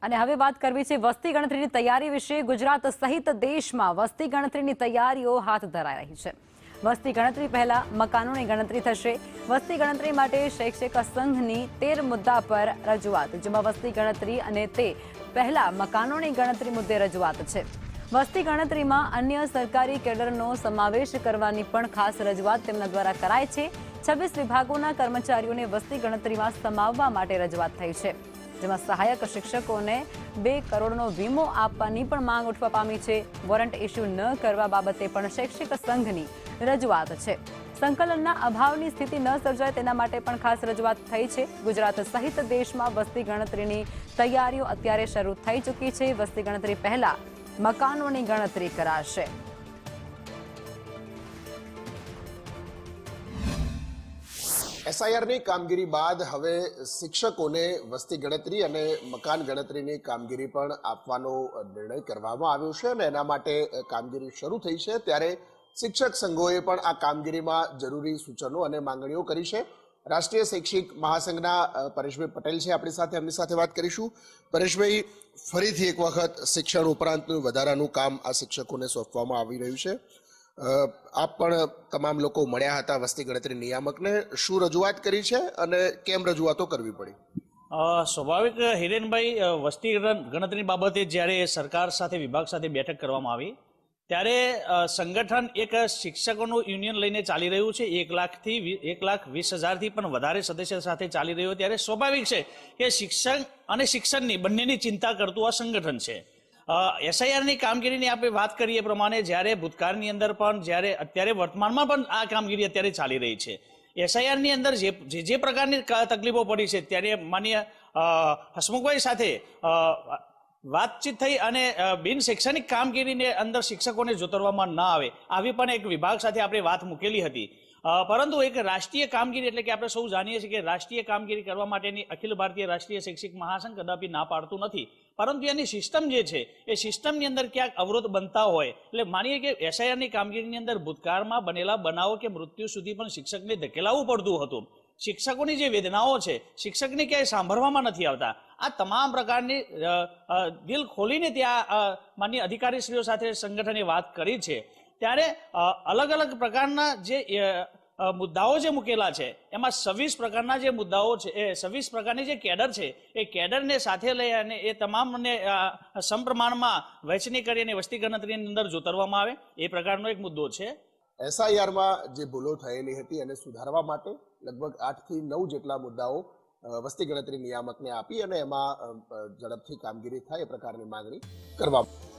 અને હવે વાત કરવી છે વસ્તી ગણતરીની તૈયારી વિશે। ગુજરાત સહિત દેશમાં વસ્તી ગણતરીની તૈયારીઓ હાથ ધરાઈ રહી છે। વસ્તી ગણતરી પહેલા મકાનોની ગણતરી થશે। વસ્તી ગણતરી માટે શૈક્ષિક સંઘની 13 મુદ્દા પર રજૂઆત, જેમાં વસ્તી ગણતરી અને તે પહેલા મકાનોની ગણતરી મુદ્દે રજૂઆત છે। વસ્તી ગણતરીમાં અન્ય સરકારી કેડરનો સમાવેશ કરવાની પણ ખાસ રજૂઆત તેમના દ્વારા કરાઈ છે। 26 વિભાગોના કર્મચારીઓને વસ્તી ગણતરીમાં સમાવવા માટે રજૂઆત થઈ છે, જેમાં સહાયક શિક્ષકોને 2 કરોડનો વીમો આપવાની પણ માંગ ઉઠવા પામી છે। વોરંટ ઇસ્યુ ન કરવા બાબતે પણ શૈક્ષિક સંઘની રજૂઆત છે। સંકલનના અભાવની સ્થિતિ ન સર્જાય તેના માટે પણ ખાસ રજૂઆત થઈ છે। ગુજરાત સહિત દેશમાં વસ્તી ગણતરીની તૈયારીઓ અત્યારે શરૂ થઈ ચૂકી છે। વસ્તી ગણતરી પહેલા મકાનોની ગણતરી કરાશે। એસઆઈઆરની કામગીરી બાદ હવે શિક્ષકોને વસ્તી ગણતરી અને મકાન ગણતરીની કામગીરી પણ આપવાનો નિર્ણય કરવામાં આવ્યો છે અને એના માટે કામગીરી શરૂ થઈ છે। ત્યારે શિક્ષક સંઘોએ પણ આ કામગીરીમાં જરૂરી સૂચનો અને માંગણીઓ કરી છે। રાષ્ટ્રીય શૈક્ષિક મહાસંઘના પરેશભાઈ પટેલ છે આપણી સાથે, એમની સાથે વાત કરીશું। પરેશભાઈ, ફરીથી એક વખત શિક્ષણ ઉપરાંતનું વધારાનું કામ આ શિક્ષકોને સોંપવામાં આવી રહ્યું છે। આપ પણ તમામ લોકો મળ્યા હતા વસ્તી ગણતરી નિયામકને, શું રજૂઆત કરી છે અને કેમ રજૂઆતો કરવી પડી? સ્વાભાવિક હિરેનભાઈ, વસ્તી ગણતરી બાબતે જ્યારે સરકાર સાથે વિભાગ સાથે બેઠક કરવામાં આવી ત્યારે સંગઠન એક શિક્ષકોનું યુનિયન લઈને ચાલી રહ્યું છે। 1,20,000થી પણ વધારે સદસ્ય સાથે ચાલી રહ્યું, ત્યારે સ્વાભાવિક છે કે શિક્ષણ અને શિક્ષણની બંનેની ચિંતા કરતું આ સંગઠન છે। એસઆઈઆરની કામગીરીની આપણે વાત કરીએ પ્રમાણે જ્યારે ભૂતકાળની અંદર પણ, જ્યારે અત્યારે વર્તમાનમાં પણ આ કામગીરી અત્યારે ચાલી રહી છે। એસઆઈઆરની અંદર જે પ્રકારની તકલીફો પડી છે ત્યારે માનીય હસમુખભાઈ સાથે વાતચીત થઈ અને બિન શૈક્ષણિક કામગીરીને અંદર શિક્ષકોને જોતરવામાં ના આવે આવી પણ એક વિભાગ સાથે આપણે વાત મૂકેલી હતી। પરંતુ એક રાષ્ટ્રીય કામગીરી એટલે કે આપણે સૌ જાણીએ છીએ કે રાષ્ટ્રીય કામગીરી કરવા માટેની અખિલ ભારતીય રાષ્ટ્રીય શૈક્ષિક મહાસંઘ કદાપી ના પાડતું નથી, પરંતુ એની સિસ્ટમ જે છે એ સિસ્ટમની અંદર ક્યાંક અવરોધ બનતા હોય, એટલે માનીએ કે એસઆઈઆરની કામગીરીની અંદર ભૂતકાળમાં બનેલા બનાવો કે મૃત્યુ સુધી પણ શિક્ષકને ધકેલાવવું પડતું હતું। શિક્ષકોની જે વેદનાઓ છે શિક્ષકને ક્યાંય સાંભળવામાં નથી આવતા। આ તમામ પ્રકારની દિલ ખોલીને ત્યાં માન્ય અધિકારીશ્રીઓ સાથે સંગઠને વાત કરી છે। ત્યારે અલગ અલગ પ્રકારના જે મુદ્દાઓ જે મૂકેલા છે એમાં 26 પ્રકારના જે મુદ્દાઓ છે, એ 26 પ્રકારની જે કેડર છે એ કેડરને સાથે લઈ અને એ તમામને સમપ્રમાણમાં વહેંચણી કરી અને વસ્તી ગણતરીની અંદર જોતરવામાં આવે એ પ્રકારનો એક મુદ્દો છે। એસઆઈઆરમાં જે ભૂલો થયેલી હતી એને સુધારવા માટે લગભગ 8 થી 9 જેટલા મુદ્દાઓ વસ્તી ગણતરી નિયામકને આપી અને એમાં ઝડપથી કામગીરી થાય એ પ્રકારની માંગણી કરવામાં